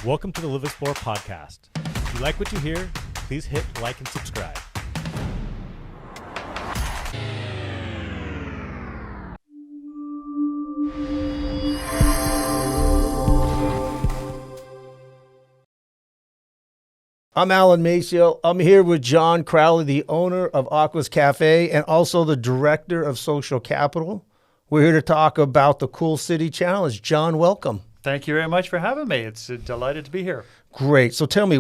Welcome to the Live Explore podcast. If you like what you hear, please hit like and subscribe. I'm Alan Maceo. I'm here with John Crowley, the owner of Aqua's Cafe and also the director of social capital. We're here to talk about the Cool City Challenge. John, welcome. Thank you very much for having me. It's delighted to be here. Great. So tell me,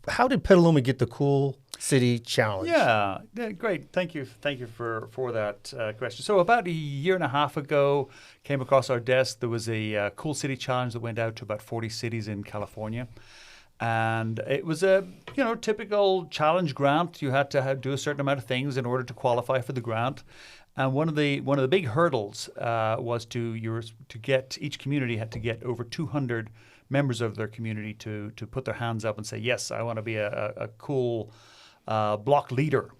how did Petaluma get the Cool City Challenge? Yeah, great. Thank you for that question. So about a year and a half ago, came across our desk. There was a Cool City Challenge that went out to about 40 cities in California. And it was a typical challenge grant. You had to do a certain amount of things in order to qualify for the grant. And one of the big hurdles was to get each community had to get over 200 members of their community to put their hands up and say, yes, I want to be a cool block leader.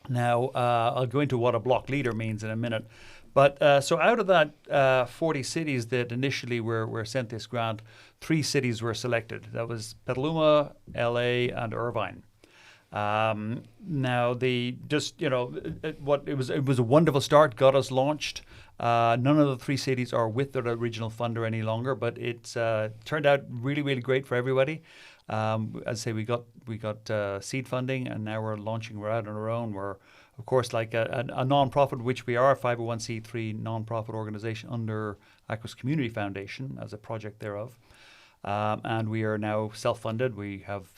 Now I'll go into what a block leader means in a minute. But so out of that 40 cities that initially were sent this grant, 3 cities were selected. That was Petaluma, LA, and Irvine. Now it was a wonderful start, got us launched. None of the 3 cities are with their original funder any longer, but it's turned out really, really great for everybody. As I say, we got seed funding, and now we're launching. We're out on our own. We're of course like a non-profit, which we are, a 501c3 non-profit organization under Aqua's Community Foundation as a project thereof. And we are now self-funded. We have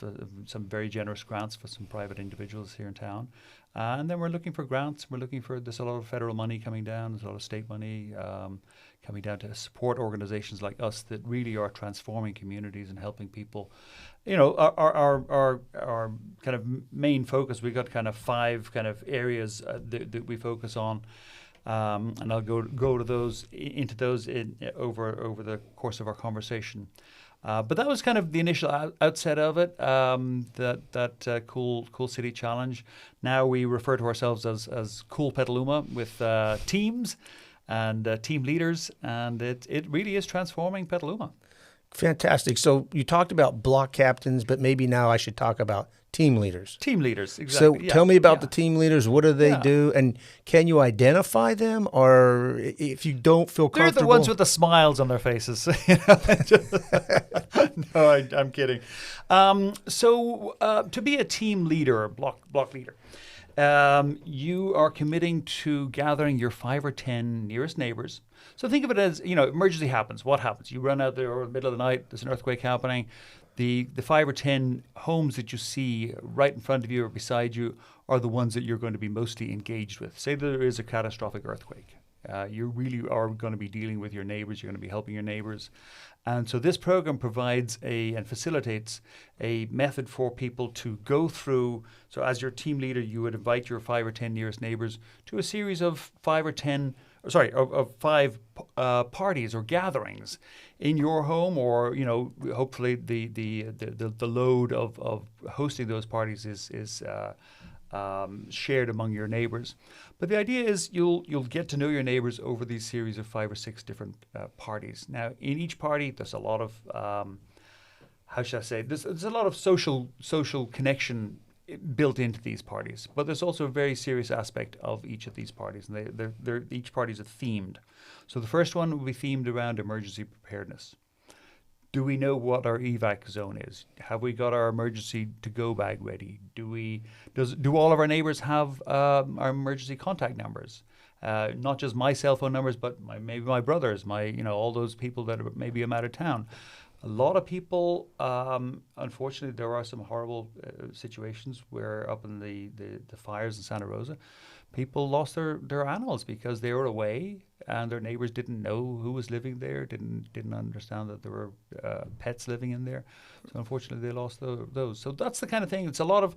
some very generous grants for some private individuals here in town. And then we're looking for grants. There's a lot of federal money coming down. There's a lot of state money coming down to support organizations like us that really are transforming communities and helping people. Our kind of main focus, we've got kind of 5 kind of areas that we focus on. And I'll go to those into those over the course of our conversation. But that was kind of the initial outset of it. That Cool City Challenge. Now we refer to ourselves as Cool Petaluma with teams and team leaders, and it really is transforming Petaluma. Fantastic. So you talked about block captains, but maybe now I should talk about team leaders. Team leaders, exactly. So tell me about the team leaders. What do they do? And can you identify them? Or if you don't feel comfortable? They're the ones with the smiles on their faces. No, I'm kidding. So to be a team leader, block leader, you are committing to gathering your 5 or 10 nearest neighbors. So think of it as, emergency happens. What happens? You run out there in the middle of the night, there's an earthquake happening. The 5 or 10 homes that you see right in front of you or beside you are the ones that you're going to be mostly engaged with. Say there is a catastrophic earthquake. You really are going to be dealing with your neighbors. You're going to be helping your neighbors. And so this program provides and facilitates a method for people to go through. So as your team leader, you would invite your 5 or 10 nearest neighbors to a series of 5 parties or gatherings in your home, or hopefully the load of hosting those parties is shared among your neighbors. But the idea is you'll get to know your neighbors over these series of 5 or 6 different parties. Now, in each party, there's a lot of there's a lot of social connection built into these parties. But there's also a very serious aspect of each of these parties, and each party is themed. So the first one will be themed around emergency preparedness. Do we know what our evac zone is? Have we got our emergency to-go bag ready? Do all of our neighbors have our emergency contact numbers? Not just my cell phone numbers, but maybe my brother's, all those people that are maybe I'm out of town. A lot of people, unfortunately, there are some horrible situations where up in the fires in Santa Rosa, people lost their animals because they were away and their neighbors didn't know who was living there, didn't understand that there were pets living in there. So unfortunately, they lost those. So that's the kind of thing. It's a lot of,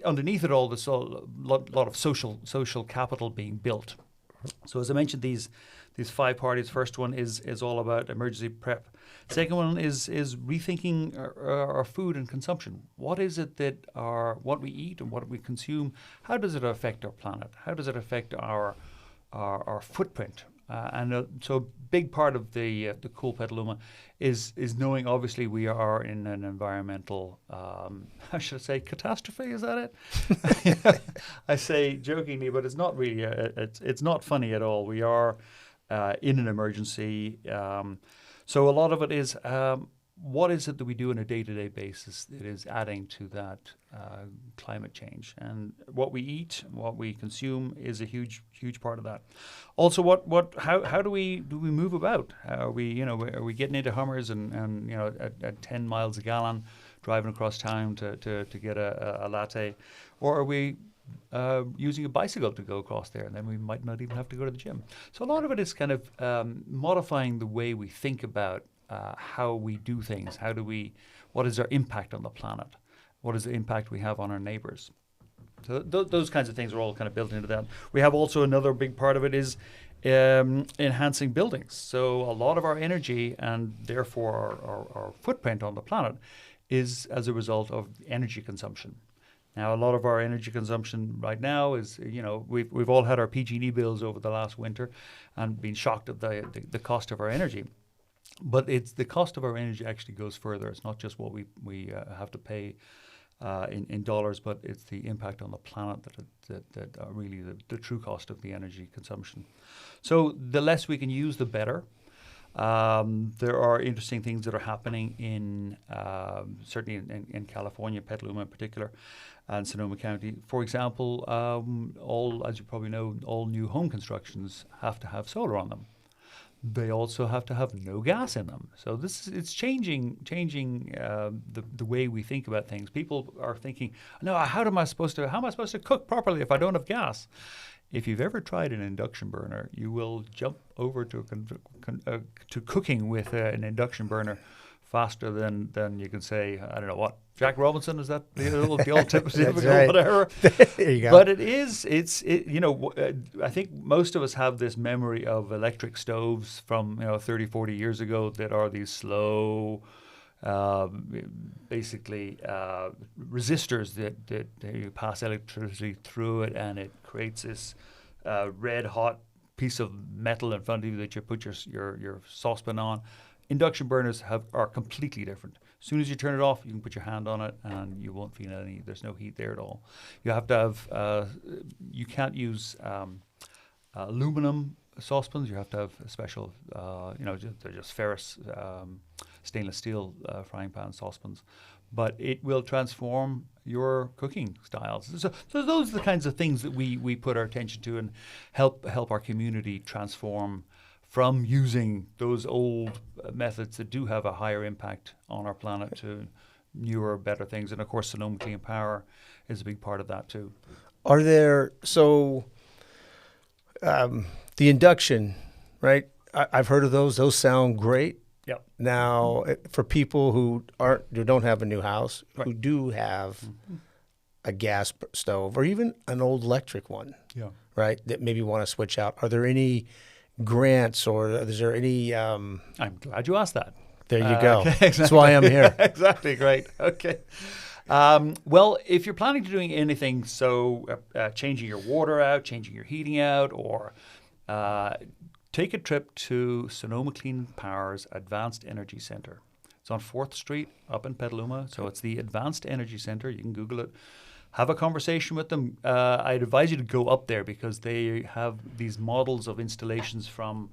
underneath it all, there's a lot of social capital being built. So as I mentioned, these 5 parties. First one is all about emergency prep. Second one is rethinking our food and consumption. What is it that what we eat and what we consume? How does it affect our planet? How does it affect our footprint? So a big part of the Cool Petaluma is knowing, obviously, we are in an environmental, how should I say, catastrophe, is that it? I say jokingly, but it's not really, it's not funny at all. We are in an emergency. So a lot of it is, what is it that we do on a day-to-day basis that is adding to that climate change? And what we eat, what we consume, is a huge part of that. Also, how do we move about? Are we getting into Hummers and at 10 miles a gallon, driving across town to get a latte, or are we using a bicycle to go across there, and then we might not even have to go to the gym? So a lot of it is kind of modifying the way we think about how we do things. What is our impact on the planet? What is the impact we have on our neighbors? So those kinds of things are all kind of built into that. We have also another big part of it is enhancing buildings. So a lot of our energy, and therefore our footprint on the planet, is as a result of energy consumption. Now, a lot of our energy consumption right now is, we've all had our PG&E bills over the last winter and been shocked at the cost of our energy. But it's the cost of our energy actually goes further. It's not just what we have to pay in dollars, but it's the impact on the planet that are really the true cost of the energy consumption. So the less we can use, the better. There are interesting things that are happening in certainly in California, Petaluma in particular, and Sonoma County. For example, as you probably know, all new home constructions have to have solar on them. They also have to have no gas in them. So it's changing the way we think about things. People are thinking, no, how am I supposed to cook properly if I don't have gas? If you've ever tried an induction burner, you will jump over to cooking with an induction burner faster than you can say, I don't know what, Jack Robinson, is that the old typical right. whatever? There you go. But I think most of us have this memory of electric stoves from 30, 40 years ago that are these slow, basically resistors that you pass electricity through it, and it creates this red hot piece of metal in front of you that you put your saucepan on. Induction burners are completely different. As soon as you turn it off, you can put your hand on it and you won't feel there's no heat there at all. You have to have, you can't use aluminum saucepans. You have to have a special, they're just ferrous stainless steel frying pan saucepans. But it will transform your cooking styles. So those are the kinds of things that we put our attention to and help our community transform from using those old methods that do have a higher impact on our planet to newer, better things. And of course, Sonoma Clean Power is a big part of that too. Are there, the induction, right? I've heard of those. Those sound great. Yep. Now, for people who don't have a new house, right, who do have a gas stove or even an old electric one, right, that maybe want to switch out, are there any grants or is there any? I'm glad you asked that. There you go. Okay, exactly. That's why I'm here. Exactly. Great. Okay. Well, if you're planning to doing anything, changing your water out, changing your heating out, or take a trip to Sonoma Clean Power's Advanced Energy Center. It's on 4th Street up in Petaluma. So it's the Advanced Energy Center. You can Google it. Have a conversation with them. I'd advise you to go up there because they have these models of installations from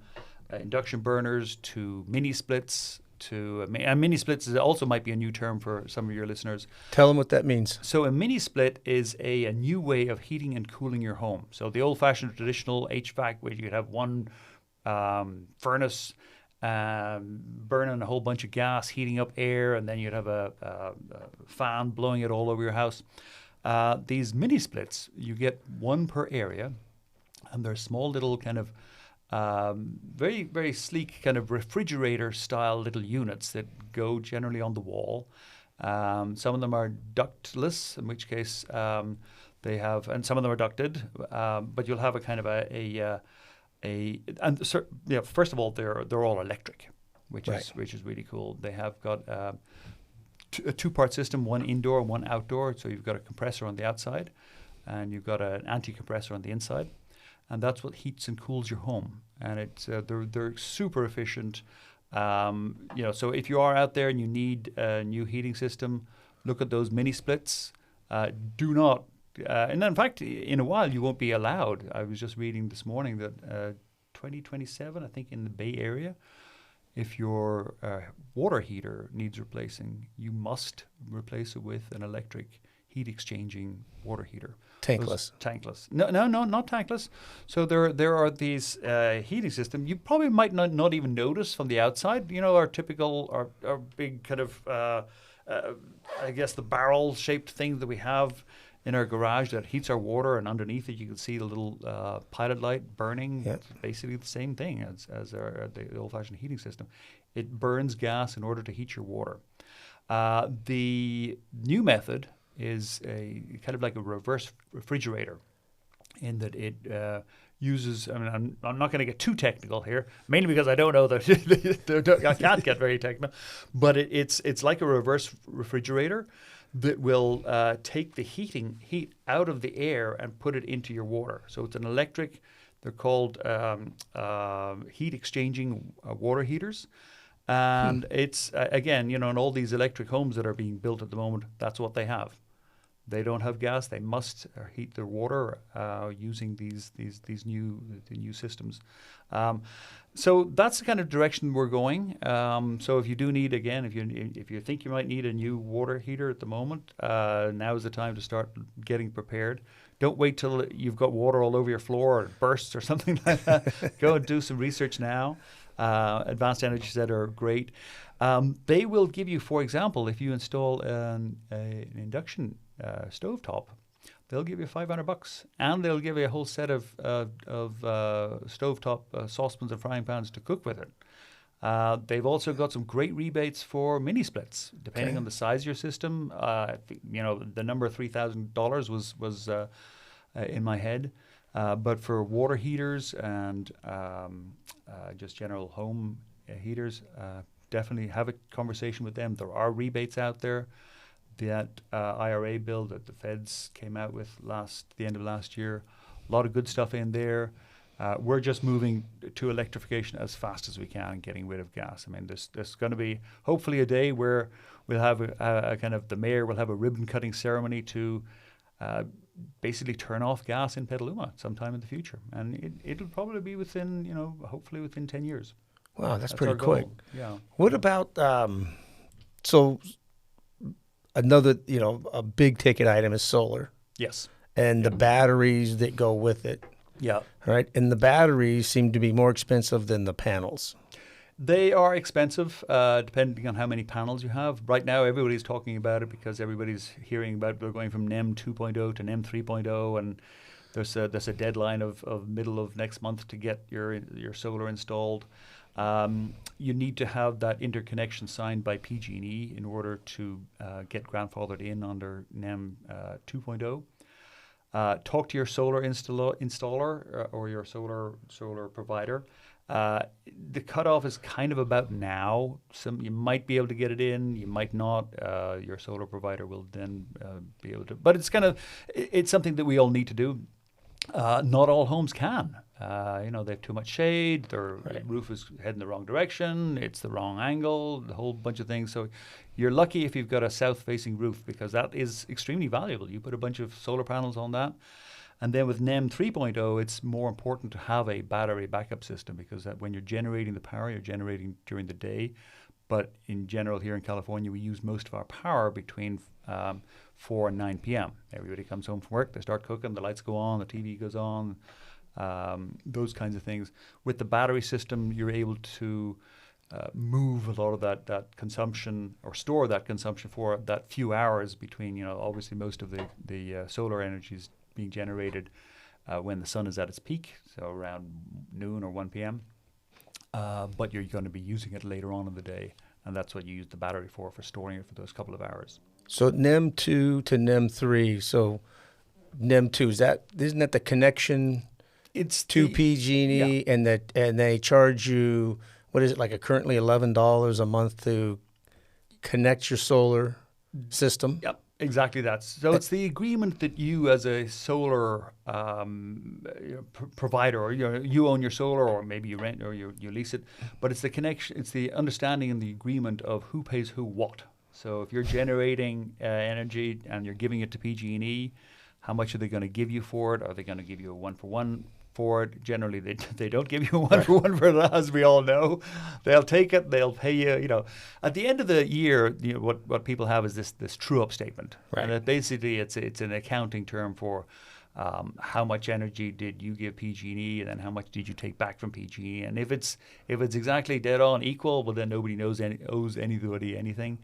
induction burners to mini splits and mini splits also might be a new term for some of your listeners. Tell them what that means. So a mini split is a new way of heating and cooling your home. So the old-fashioned traditional HVAC where you'd have one furnace burning a whole bunch of gas, heating up air, and then you'd have a fan blowing it all over your house. These mini splits, you get one per area, and they're small little kind of very, very sleek kind of refrigerator-style little units that go generally on the wall. Some of them are ductless, in which case they have, and some of them are ducted, but you'll have a kind of first of all, they're all electric, which is really cool. They have got a two-part system, one indoor, one outdoor. So you've got a compressor on the outside, and you've got an anti-compressor on the inside, and that's what heats and cools your home. and they're super efficient. So if you are out there and you need a new heating system, look at those mini splits. Do not, and in fact, in a while you won't be allowed. I was just reading this morning that 2027, I think, in the Bay Area, if your water heater needs replacing, you must replace it with an electric heat exchanging water heater. Tankless. Tankless. No, not tankless. So there are these heating systems. You probably might not even notice from the outside. Our typical, our big kind of, I guess, the barrel-shaped thing that we have in our garage that heats our water, and underneath it you can see the little pilot light burning. Yeah. It's basically the same thing as the old-fashioned heating system. It burns gas in order to heat your water. The new method is a kind of like a reverse refrigerator, in that it uses. I mean, I'm not going to get too technical here, mainly because I don't know that I can't get very technical. But it's like a reverse refrigerator that will take the heat out of the air and put it into your water. So it's an electric. They're called heat exchanging water heaters. And it's, again, in all these electric homes that are being built at the moment, that's what they have. They don't have gas. They must heat their water using these new systems. So that's the kind of direction we're going. So if you do need, again, if you think you might need a new water heater at the moment, now is the time to start getting prepared. Don't wait till you've got water all over your floor or it bursts or something like that. Go and do some research now. Advanced Energy Set are great. They will give you, for example, if you install an induction stovetop, they'll give you $500, and they'll give you a whole set of stovetop saucepans and frying pans to cook with it. They've also got some great rebates for mini splits, depending on the size of your system. The number $3,000 was in my head, but for water heaters and just general home heaters, definitely have a conversation with them. There are rebates out there. That IRA bill that the feds came out with the end of last year, a lot of good stuff in there. We're just moving to electrification as fast as we can and getting rid of gas. I mean, there's going to be hopefully a day where we'll have a kind of, the mayor will have a ribbon cutting ceremony to basically turn off gas in Petaluma sometime in the future, and it'll probably be within hopefully within 10 years. Wow, that's pretty quick. Goal. Yeah. What about so? Another, a big ticket item is solar. Yes. And the batteries that go with it. Yeah. Right. And the batteries seem to be more expensive than the panels. They are expensive, depending on how many panels you have. Right now, everybody's talking about it because everybody's hearing about we're going from NEM 2.0 to NEM 3.0, and there's a deadline of middle of next month to get your solar installed. You need to have that interconnection signed by PG&E in order to get grandfathered in under NEM 2.0. Talk to your solar installer or your solar provider. The cutoff is kind of about now. You might be able to get it in, you might not. Your solar provider will then be able to. But it's something that we all need to do. Not all homes can. They have too much shade, their roof is heading the wrong direction, it's the wrong angle, the whole bunch of things. So you're lucky if you've got a south-facing roof, because that is extremely valuable. You put a bunch of solar panels on that. And then with NEM 3.0, it's more important to have a battery backup system, because when you're generating the power, you're generating during the day. But in general, here in California, we use most of our power between 4 and 9 p.m. Everybody comes home from work, they start cooking, the lights go on, the TV goes on, those kinds of things. With the battery system, you're able to move a lot of that consumption, or store that consumption for that few hours between, obviously most of the solar energy is being generated when the sun is at its peak, so around noon or 1 p.m. But you're going to be using it later on in the day, and that's what you use the battery for storing it for those couple of hours. So NEM 2 to NEM 3. So NEM 2, isn't that the connection? It's to PG&E, and they charge you, what is it, like currently $11 a month to connect your solar system? Yep. Exactly that. So it's the agreement that you, as a solar provider, or you own your solar, or maybe you rent or you lease it. But it's the connection, it's the understanding and the agreement of who pays who what. So if you're generating energy and you're giving it to PG&E, how much are they going to give you for it? Are they going to give you a 1-for-1 for it? Generally, they don't give you a 1-for-1 for it, as we all know. They'll take it. They'll pay you. You know, at the end of the year, what people have is this true-up statement, and that basically it's an accounting term for how much energy did you give PG&E, and then how much did you take back from PG&E. And if it's exactly dead on equal, well, then nobody owes anybody anything.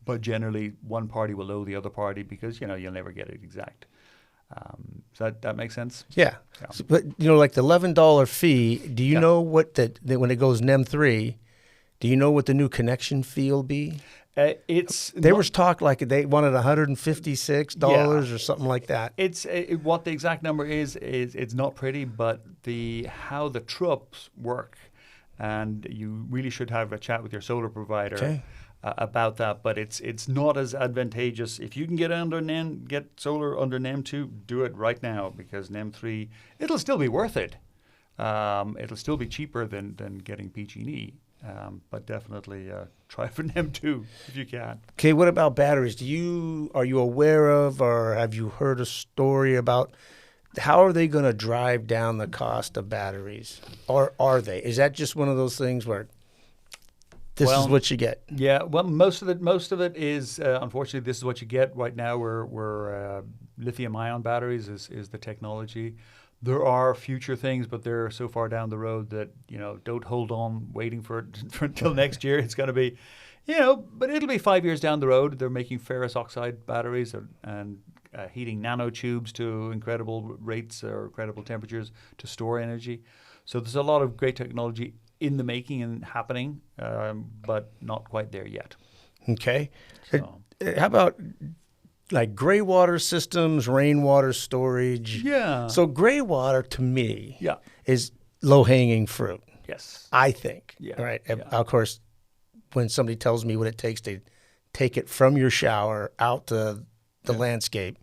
But generally, one party will owe the other party because you'll never get it exact. So that makes sense? Yeah. So, but, like the $11 fee, do you know what that when it goes NEM 3, do you know what the new connection fee will be? There was talk like they wanted $156 or something like that. It's what the exact number is it's not pretty, but how the true-ups work, and you really should have a chat with your solar provider. About that, but it's not as advantageous. If you can get solar under NEM 2, do it right now, because NEM 3, it'll still be worth it. It'll still be cheaper than getting PG&E, but definitely try for NEM 2 if you can. Okay, what about batteries? Are you aware of, or have you heard a story about how are they going to drive down the cost of batteries, or are they? Is that just one of those things where this is what you get? Yeah, well, most of it is unfortunately this is what you get right now. We're lithium-ion batteries is the technology. There are future things, but they're so far down the road that don't hold on waiting for until next year. It's going to be, but it'll be 5 years down the road. They're making ferrous oxide batteries and heating nanotubes to incredible rates or incredible temperatures to store energy. So there's a lot of great technology in the making and happening, but not quite there yet. Okay. So. How about like gray water systems, rainwater storage? Yeah. So gray water to me is low-hanging fruit. Yes. I think. Yeah. Right. Yeah. Of course, when somebody tells me what it takes to take it from your shower out to the landscape,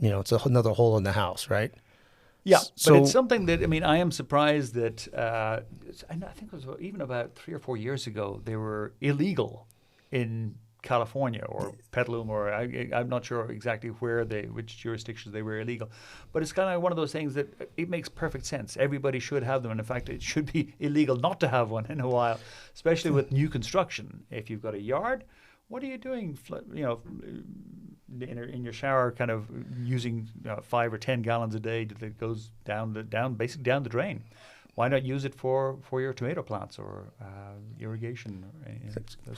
it's another hole in the house, right? Yeah, so, but it's something that, I am surprised that, I think it was even about 3 or 4 years ago, they were illegal in California or Petaluma, or I'm not sure exactly which jurisdictions they were illegal. But it's kind of one of those things that it makes perfect sense. Everybody should have them. And in fact, it should be illegal not to have one in a while, especially with new construction. If you've got a yard, what are you doing, in your shower, kind of using 5 or 10 gallons a day that goes basically down the drain? Why not use it for your tomato plants or irrigation?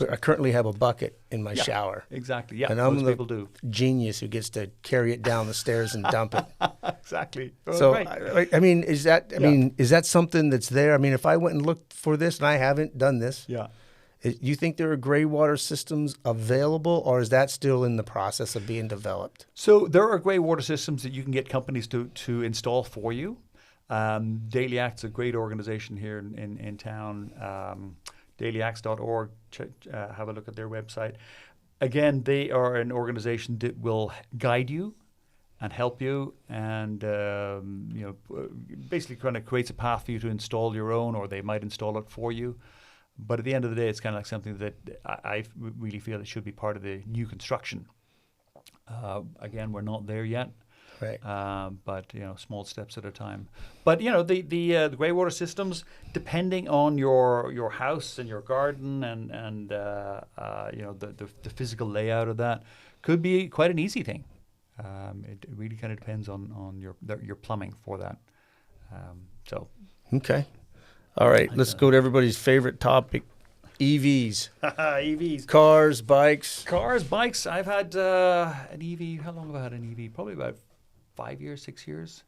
I currently have a bucket in my shower. Exactly. Yeah, and I'm most the people do. Genius who gets to carry it down the stairs and dump it. Exactly. So, right. is that something that's there? If I went and looked for this, and I haven't done this, you think there are gray water systems available, or is that still in the process of being developed? So there are gray water systems that you can get companies to install for you. Daily Act's a great organization here in town. dailyacts.org. Have a look at their website. Again, they are an organization that will guide you and help you, and basically kind of creates a path for you to install your own, or they might install it for you. But at the end of the day, it's kind of like something that I really feel it should be part of the new construction. Again, we're not there yet. Right. But small steps at a time. But the gray water systems, depending on your house and your garden and the physical layout of that, could be quite an easy thing. It really kind of depends on your plumbing for that. Okay. All right. Let's go to everybody's favorite topic. EVs. EVs. Cars, bikes. I've had an EV. How long have I had an EV? Probably about 5 years, 6 years.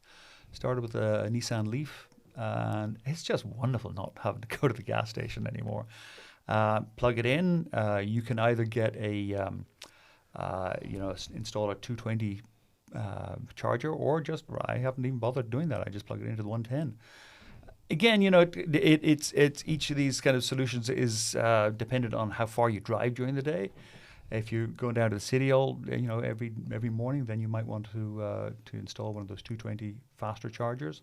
Started with a Nissan Leaf, and it's just wonderful not having to go to the gas station anymore. Plug it in. You can either get install a 220 charger, or I haven't even bothered doing that. I just plug it into the 110. Again, it's each of these kind of solutions is dependent on how far you drive during the day. If you're going down to the city every morning, then you might want to install one of those 220 faster chargers.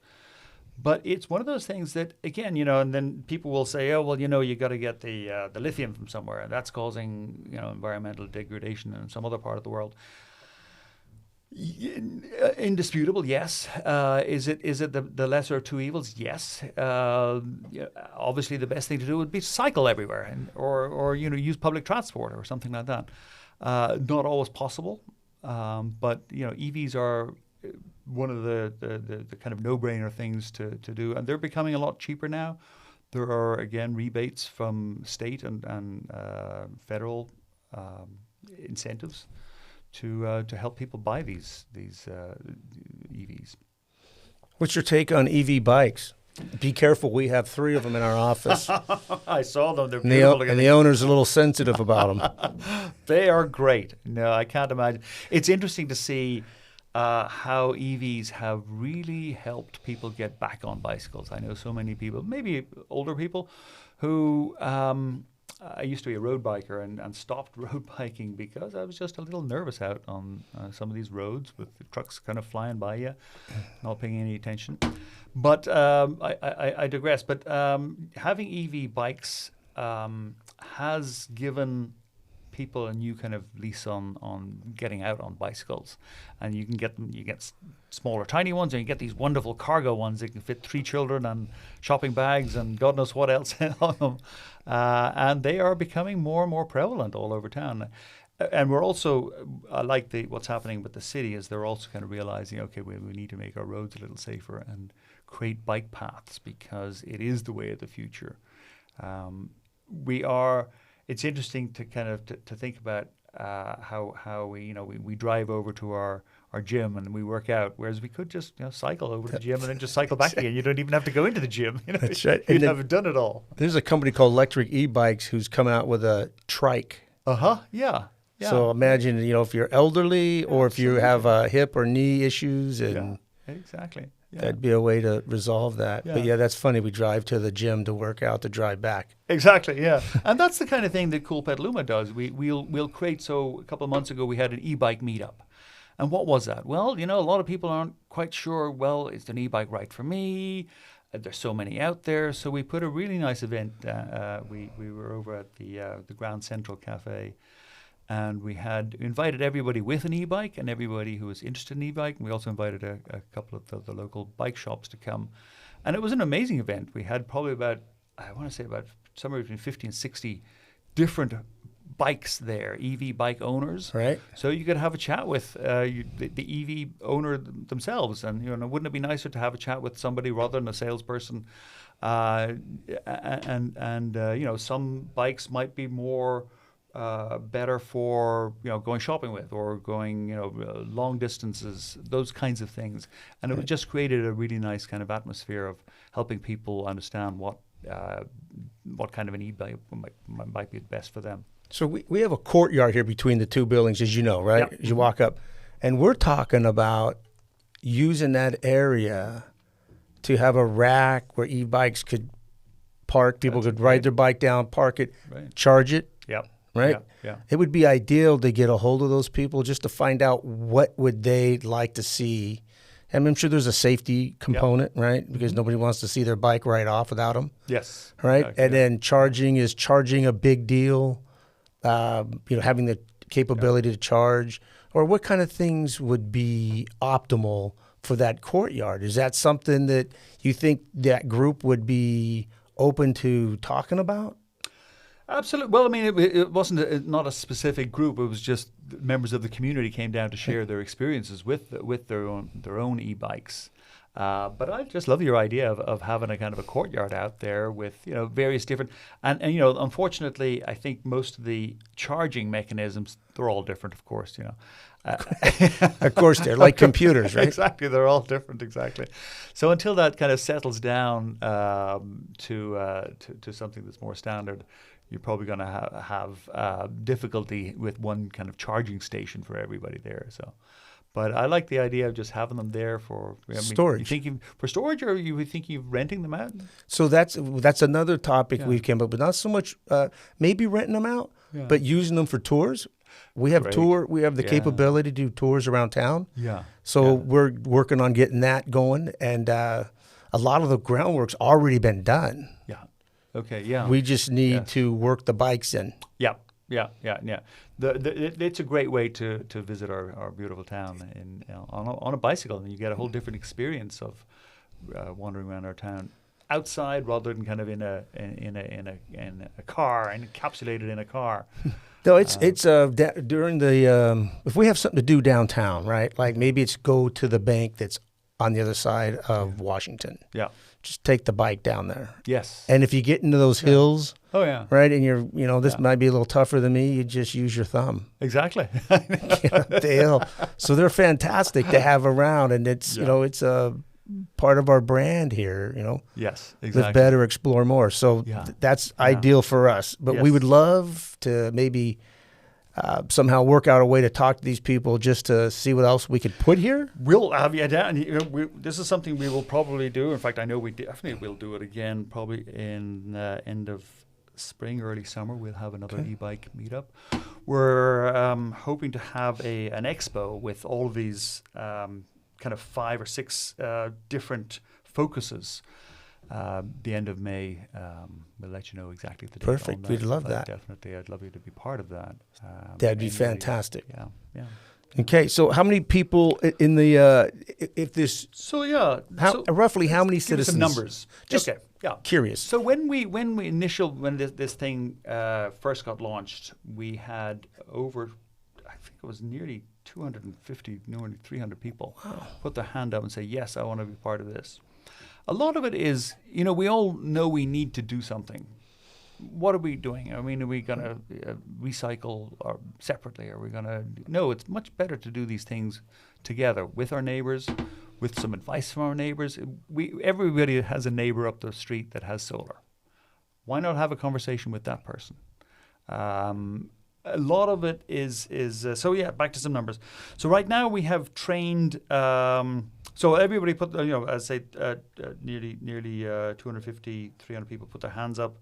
But it's one of those things that, again, and then people will say, oh, well, you got to get the lithium from somewhere, and that's causing, environmental degradation in some other part of the world. Indisputable, yes. Is it the lesser of two evils? Yes. Obviously, the best thing to do would be to cycle everywhere, or use public transport or something like that. Not always possible, but EVs are one of the kind of no-brainer things to do, and they're becoming a lot cheaper now. There are, again, rebates from state and federal incentives to help people buy these EVs. What's your take on EV bikes? Be careful, we have 3 of them in our office. I saw them. They're beautiful. And the owner's a little sensitive about them. They are great. No, I can't imagine. It's interesting to see how EVs have really helped people get back on bicycles. I know so many people, maybe older people, who I used to be a road biker and stopped road biking because I was just a little nervous out on some of these roads with the trucks kind of flying by you, not paying any attention. But I digress. But having EV bikes has given people a new kind of lease on getting out on bicycles, and you can get them. You get smaller, tiny ones, and you get these wonderful cargo ones that can fit 3 children and shopping bags and God knows what else on them. And they are becoming more and more prevalent all over town. And we're also, I like what's happening with the city is they're also kind of realizing, okay, we need to make our roads a little safer and create bike paths because it is the way of the future. It's interesting to kind of to think about how we drive over to our gym and we work out, whereas we could just cycle over to the gym and then just cycle back again. You don't even have to go into the gym. That's right. You'd have done it all. There's a company called Electric E-Bikes who's come out with a trike. Yeah. So imagine, if you're elderly or if you have hip or knee issues, and exactly. Yeah. That'd be a way to resolve that. Yeah. But that's funny. We drive to the gym to work out, to drive back. Exactly, yeah. And that's the kind of thing that Cool Petaluma does. We'll create, so a couple of months ago we had an e-bike meetup. And what was that? Well, a lot of people aren't quite sure, is an e-bike right for me? There's so many out there. So we put a really nice event. We were over at the Grand Central Cafe. And we had invited everybody with an e-bike and everybody who was interested in e-bike. And we also invited a couple of the local bike shops to come. And it was an amazing event. We had probably about somewhere between 50 and 60 different bikes there, EV bike owners. Right. So you could have a chat with the EV owner themselves. And, wouldn't it be nicer to have a chat with somebody rather than a salesperson? Some bikes might be more better for going shopping with or going long distances, those kinds of things, and it just created a really nice kind of atmosphere of helping people understand what kind of an e-bike might be best for them. So we have a courtyard here between the 2 buildings, as you know, right? Yep. As you walk up, and we're talking about using that area to have a rack where e-bikes could park. People could ride their bike down, park it, charge it. Yep. Right? Yeah. It would be ideal to get a hold of those people just to find out what would they like to see. And I'm sure there's a safety component, right? Because nobody wants to see their bike right off without them. Yes. Right? Exactly, and then charging a big deal, having the capability to charge. Or what kind of things would be optimal for that courtyard? Is that something that you think that group would be open to talking about? Absolutely. Well, I mean, it wasn't not a specific group. It was just members of the community came down to share their experiences with their own e-bikes. But I just love your idea of having a kind of a courtyard out there with various different and unfortunately, I think most of the charging mechanisms, they're all different, of course. Of course, they're like computers, right? Exactly, they're all different. Exactly. So until that kind of settles down to something that's more standard, you're probably going to have difficulty with one kind of charging station for everybody there. So, but I like the idea of just having them there for storage. You thinking for storage, or you think you're renting them out? So that's another topic we came up with. Not so much maybe renting them out, but using them for tours. We have Great. we have the Yeah. capability to do tours around town. Yeah. So Yeah. we're working on getting that going, and a lot of the groundwork's already been done. Yeah. Okay. Yeah. We just need Yes. to work the bikes in. Yeah. Yeah. Yeah. Yeah. It's a great way to visit our beautiful town on a bicycle, and you get a whole different experience of wandering around our town outside rather than kind of in a car and encapsulated in a car. No, it's during the if we have something to do downtown, right? Like maybe it's go to the bank that's on the other side of Washington. Yeah. Just take the bike down there. Yes. And if you get into those hills, Oh yeah. right, and this might be a little tougher than me, you just use your thumb. Exactly. Get up the hill. So they're fantastic to have around, and it's it's a part of our brand here. Yes. Live Exactly. better, explore more. So Yeah. that's ideal for us. But we Yes. would love to maybe somehow work out a way to talk to these people just to see what else we could put here. We'll have you down. This is something we will probably do. In fact, I know we definitely will do it again, probably in end of spring, early summer. We'll have another e-bike meetup. We're hoping to have an expo with all of these kind of 5 or 6 different focuses. The end of May, we'll let you know exactly the date. Perfect. on that, We'd love but that. Definitely, I'd love you to be part of that. That'd be Anybody- fantastic. Yeah, yeah. Okay, so how many people in the if this So yeah, roughly how many give us some citizens? numbers. Just Okay, yeah. curious. So when this thing first got launched, we had over, I think it was nearly 250, nearly 300 people put their hand up and say, yes, I want to be part of this. A lot of it is, we all know we need to do something. What are we doing? I mean, are we going to recycle or separately? Are we going to? No, it's much better to do these things together with our neighbors, with some advice from our neighbors. Everybody has a neighbor up the street that has solar. Why not have a conversation with that person? A lot of it is so yeah. Back to some numbers. So right now we have trained. So everybody put as I say nearly 250, 300 people put their hands up.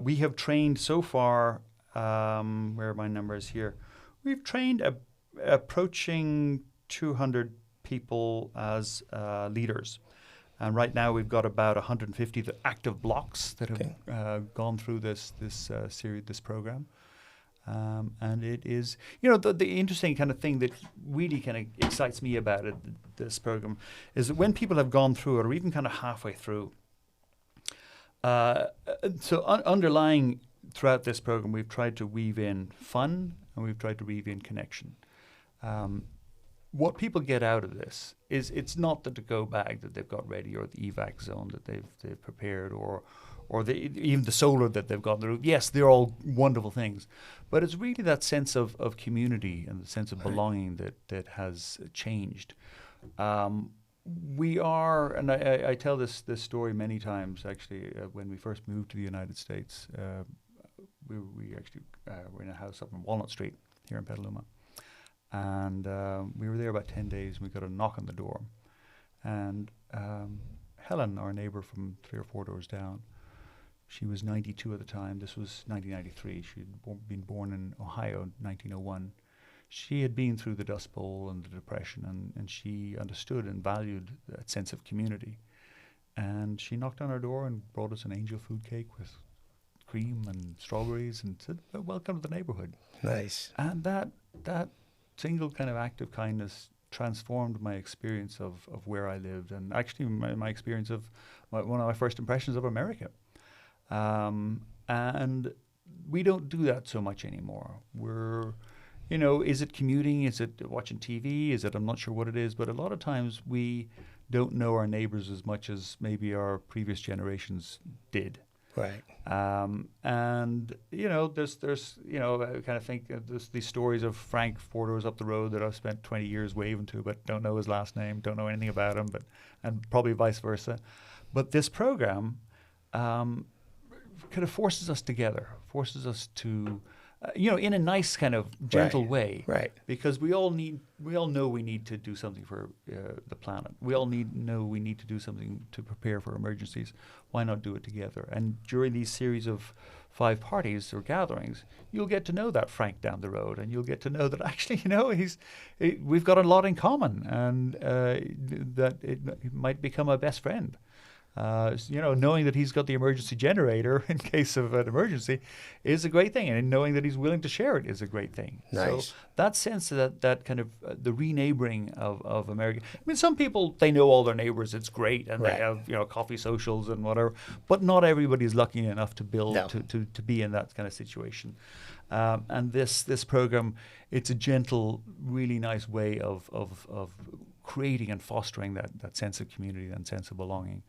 We have trained so far. Where are my numbers here? We've trained approaching 200 people as leaders. And right now we've got about 150 active blocks that have gone through this series, this program. And it is, the interesting kind of thing that really kind of excites me about it, this program, is that when people have gone through it, or even kind of halfway through, underlying throughout this program, we've tried to weave in fun and we've tried to weave in connection. What people get out of this is it's not the to-go bag that they've got ready, or the evac zone that they've prepared, or even the solar that they've got on the roof. Yes, they're all wonderful things, but it's really that sense of community and the sense of belonging that has changed. We are, and I tell this story many times actually. When we first moved to the United States, we actually were in a house up on Walnut Street here in Petaluma, and we were there about 10 days. And we got a knock on the door, and Helen, our neighbor from 3 or 4 doors down, she was 92 at the time. This was 1993. She had been born in Ohio in 1901. She had been through the Dust Bowl and the Depression, and she understood and valued that sense of community. And she knocked on our door and brought us an angel food cake with cream and strawberries and said, welcome to the neighborhood. Nice. And that single kind of act of kindness transformed my experience of where I lived, and actually my experience of one of my first impressions of America. And we don't do that so much anymore. We're, is it commuting? Is it watching TV? Is it, I'm not sure what it is, but a lot of times we don't know our neighbors as much as maybe our previous generations did. Right. And there's I kind of think there's these stories of Frank 4 doors up the road that I've spent 20 years waving to, but don't know his last name, don't know anything about him, and probably vice versa. But this program kind of forces us together, forces us to, in a nice kind of gentle way, right? Because we all know we need to do something for the planet. We all know we need to do something to prepare for emergencies. Why not do it together? And during these series of 5 parties or gatherings, you'll get to know that Frank down the road, and you'll get to know that actually, we've got a lot in common, and that it might become a best friend. Knowing that he's got the emergency generator in case of an emergency is a great thing, and knowing that he's willing to share it is a great thing. Nice. So that sense of that kind of the re-neighboring of America. I mean, some people, they know all their neighbors, it's great, and Right. they have coffee socials and whatever, but not everybody's lucky enough to build No. to be in that kind of situation. And this program, it's a gentle, really nice way of creating and fostering that sense of community and sense of belonging.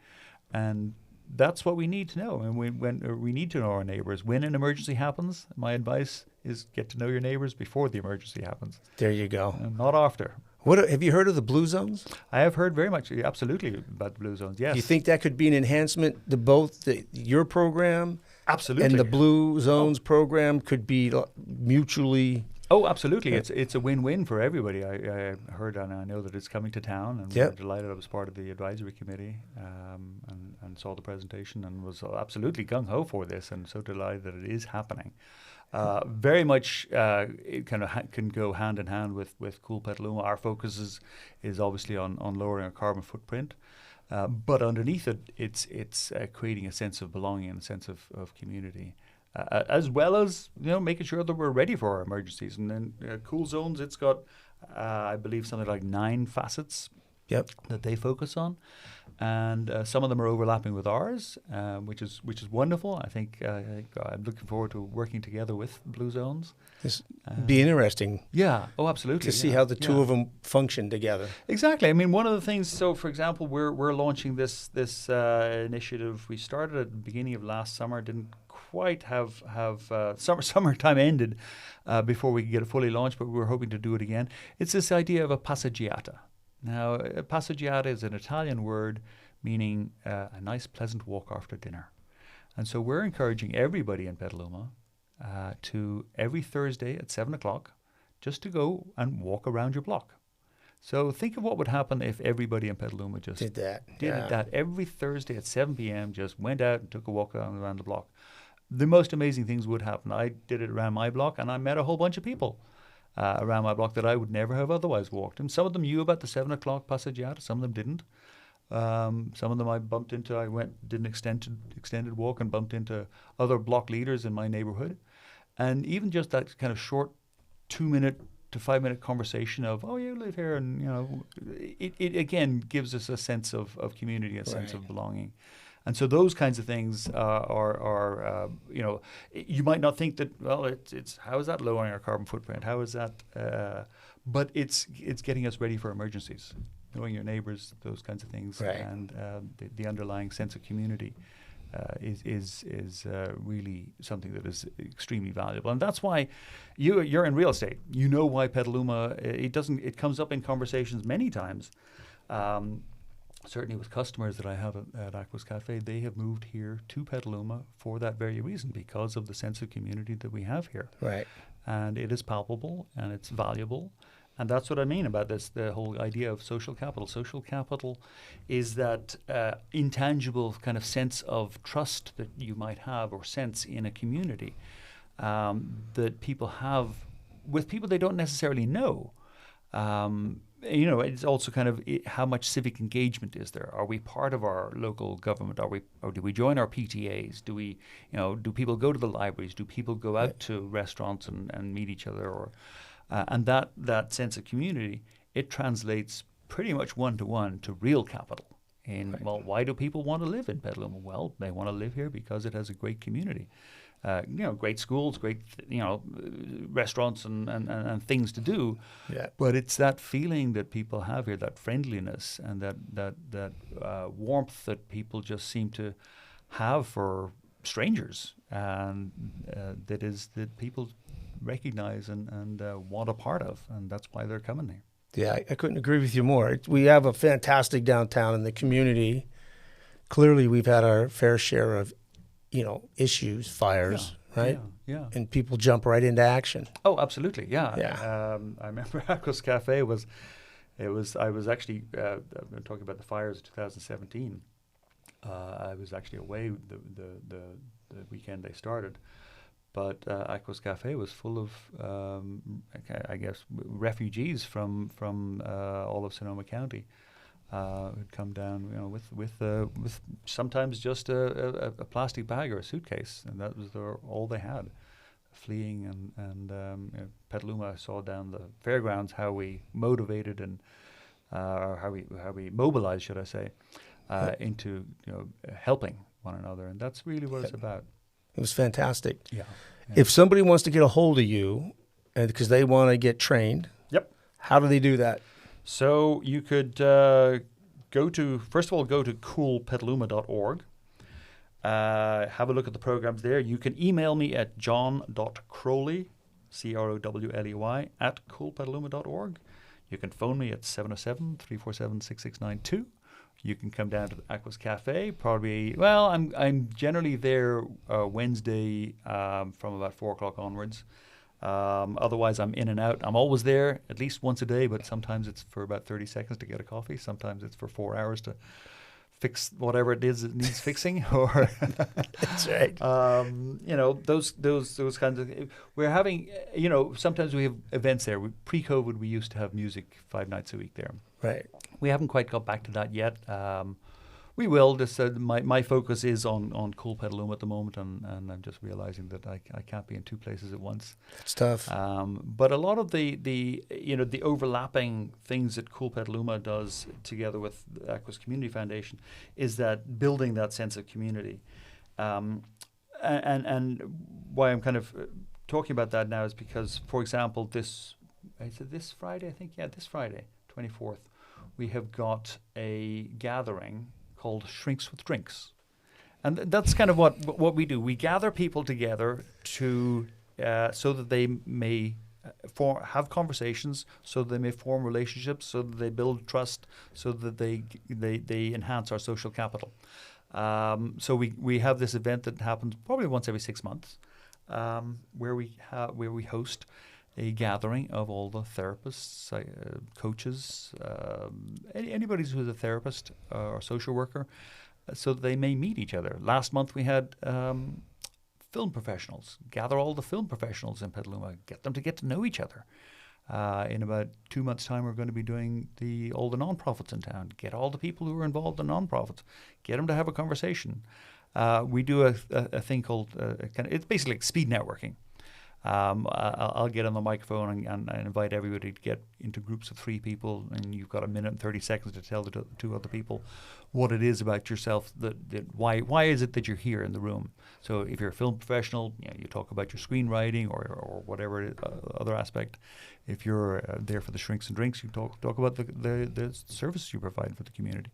And that's what we need to know. And we need to know our neighbors. When an emergency happens, my advice is get to know your neighbors before the emergency happens, There you go. and not after. What have you heard of the Blue Zones? I have heard very much, absolutely, about the Blue Zones. Yes, Do you think that could be an enhancement to both your program absolutely, and the Blue Zones program could be mutually? Oh, absolutely. It's a win-win for everybody. I heard and I know that it's coming to town, and Yep. we're delighted I was part of the advisory committee and saw the presentation and was absolutely gung-ho for this, and so delighted that it is happening. Very much it kind of can go hand in hand with Cool Petaluma. Our focus is obviously on lowering our carbon footprint. But underneath it, it's creating a sense of belonging and a sense of community. As well as making sure that we're ready for our emergencies. And then Cool Zones, it's got I believe something like 9 facets Yep. that they focus on, and some of them are overlapping with ours, which is wonderful. I think I'm looking forward to working together with Blue Zones. This be interesting Yeah. Oh, absolutely. to see how the two of them function together. Exactly. I mean, one of the things. So, for example, we're launching this initiative. We started at the beginning of last summer. Didn't quite have summertime ended before we could get it fully launched, but we were hoping to do it again. It's this idea of a passeggiata. Now, a passeggiata is an Italian word meaning a nice, pleasant walk after dinner. And so we're encouraging everybody in Petaluma to every Thursday at 7 o'clock just to go and walk around your block. So think of what would happen if everybody in Petaluma just Did that. did that every Thursday at 7 p.m., just went out and took a walk around the block. The most amazing things would happen. I did it around my block, and I met a whole bunch of people around my block that I would never have otherwise walked. And some of them knew about the 7 o'clock passeggiata, some of them didn't. Some of them I bumped into. Did an extended walk and bumped into other block leaders in my neighborhood. And even just that kind of short 2-minute to 5-minute conversation of, oh, you live here, and it again gives us a sense of community, a sense of belonging. And so those kinds of things are you might not think that, well, it's how is that lowering our carbon footprint? How is that? But it's getting us ready for emergencies, knowing your neighbors, those kinds of things, Right. and the underlying sense of community is really something that is extremely valuable. And that's why you're in real estate. You know why Petaluma, it comes up in conversations many times. Certainly with customers that I have at Aquas Cafe, they have moved here to Petaluma for that very reason, because of the sense of community that we have here. Right. And it is palpable and it's valuable. And that's what I mean about this, the whole idea of social capital. Social capital is that intangible kind of sense of trust that you might have, or sense in a community that people have with people they don't necessarily know. It's also kind of how much civic engagement is there? Are we part of our local government? Or do we join our PTAs? Do we, do people go to the libraries? Do people go out to restaurants and meet each other? Or and that sense of community, it translates pretty much one-to-one to real capital. Well, why do people want to live in Petaluma? Well, they want to live here because it has a great community. Great schools, great, restaurants and things to do. Yeah. But it's that feeling that people have here, that friendliness and that warmth that people just seem to have for strangers, and that people recognize and want a part of, and that's why they're coming here. Yeah, I couldn't agree with you more. We have a fantastic downtown in the community. Clearly, we've had our fair share of issues, fires, right? Yeah. And people jump right into action. Oh, absolutely. Yeah. Yeah. I remember Aquas Cafe I was actually, I'm talking about the fires of 2017. I was actually away the the weekend they started. But Aqua's Cafe was full of, I guess, refugees from all of Sonoma County who'd come down, with sometimes just a plastic bag or a suitcase, and that was all they had, fleeing. And Petaluma saw down the fairgrounds how we motivated and or how we mobilized, should I say, into helping one another, and that's really what it's about. It was fantastic. Yeah. If somebody wants to get a hold of you, because they want to get trained, Yep. how do they do that? So you could go to coolpetaluma.org. Have a look at the programs there. You can email me at john.crowley, Crowley, at coolpetaluma.org. You can phone me at 707-347-6692. You can come down to the Aqua's Cafe. Probably, I'm generally there Wednesday from about 4 o'clock onwards. Otherwise, I'm in and out. I'm always there at least once a day, but sometimes it's for about 30 seconds to get a coffee. Sometimes it's for 4 hours to fix whatever it is that needs fixing. Or That's right. those kinds of. We're having, sometimes we have events there. Pre-COVID, we used to have music 5 nights a week there. Right. We haven't quite got back to that yet. We will. Just my focus is on Cool Petaluma at the moment, and I'm just realizing that I can't be in 2 places at once. It's tough. But a lot of the overlapping things that Cool Petaluma does together with the Aqua's Community Foundation is that building that sense of community. And why I'm kind of talking about that now is because, for example, this Friday, 24th, we have got a gathering called Shrinks with Drinks. And that's kind of what we do. We gather people together to so that they may have conversations, so that they may form relationships, so that they build trust, so that they enhance our social capital. So we have this event that happens probably once every 6 months, where we host a gathering of all the therapists, coaches, anybody who's a therapist or social worker, so that they may meet each other. Last month we had film professionals. Gather all the film professionals in Petaluma, get them to get to know each other. In about 2 months' time, we're going to be doing all the nonprofits in town. Get all the people who are involved in nonprofits. Get them to have a conversation. We do a thing called it's basically like speed networking. I'll get on the microphone and invite everybody to get into groups of 3 people, and you've got 1 minute and 30 seconds to tell the 2 other people what it is about yourself, why is it that you're here in the room. So if you're a film professional, you talk about your screenwriting or whatever other aspect. If you're there for the Shrinks and Drinks, you talk about the services you provide for the community.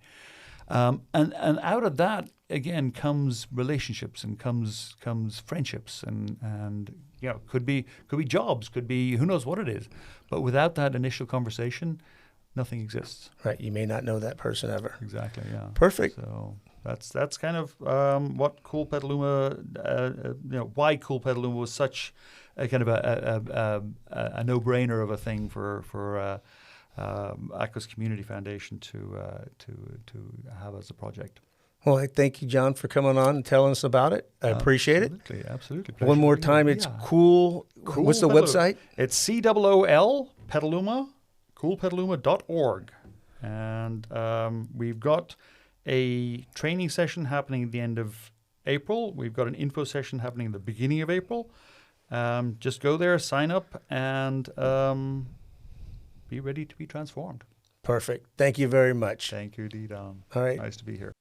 And out of that again comes relationships and comes friendships and could be jobs, could be who knows what it is, but without that initial conversation, nothing exists. Right. You may not know that person ever. Exactly. Yeah. Perfect. So that's kind of what Cool Petaluma, why Cool Petaluma was such a kind of a no-brainer of a thing for Aqua's Community Foundation to have as a project. Well, I thank you, John, for coming on and telling us about it. I appreciate it. Absolutely. One more time, it's Cool. What's the website? It's COOL Petaluma, coolpetaluma.org. And we've got a training session happening at the end of April. We've got an info session happening at the beginning of April. Just go there, sign up, and be ready to be transformed. Perfect. Thank you very much. Thank you, Didan. All right. Nice to be here.